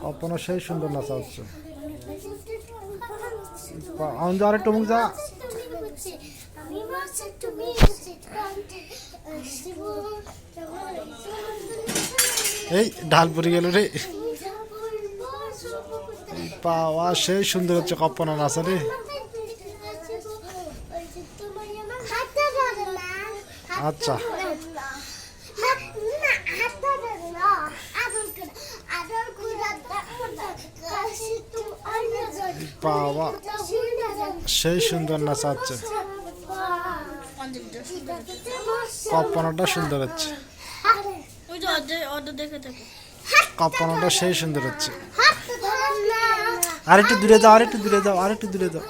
কল্পনা সেই সুন্দর নাচা হচ্ছে। অঞ্জু আরেকটু মুখ যা। এই ঢাল পড়ে গেল রে। বাবা সেই সুন্দর হচ্ছে কল্পনা নাচা রে। আচ্ছা বাবা সেই সুন্দর নাচাচ্ছে। কল্পনাটা সুন্দর হচ্ছে। কল্পনাটা সেই সুন্দর হচ্ছে। আরেকটু দূরে যাও, আরেকটু দূরে যাও, আরেকটু দূরে যাও।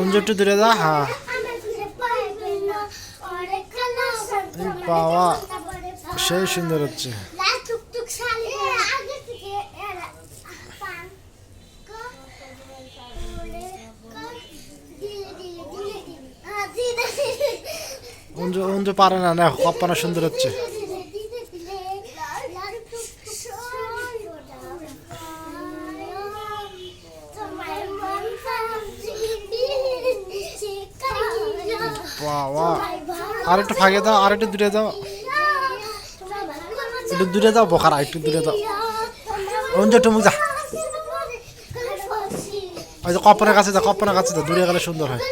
অঞ্জু একটু দূরে যাও। হ্যাঁ বাবা সেই সুন্দর হচ্ছে। অঞ্জু অঞ্জু পারে না, না কল্পনা সুন্দর হচ্ছে। বাবা আরেকটু ফাঁকে দাও, আরেকটু দূরে দাও, একটু দূরে দাও বোকারা, একটু দূরে দাও। অঞ্জু একটু মুখ যা। ওই যে কল্পনার কাছে যা, কল্পনার কাছে যা, দূরে গেলে সুন্দর হয়।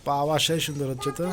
বাবা সেই সুন্দর হচ্ছে তো।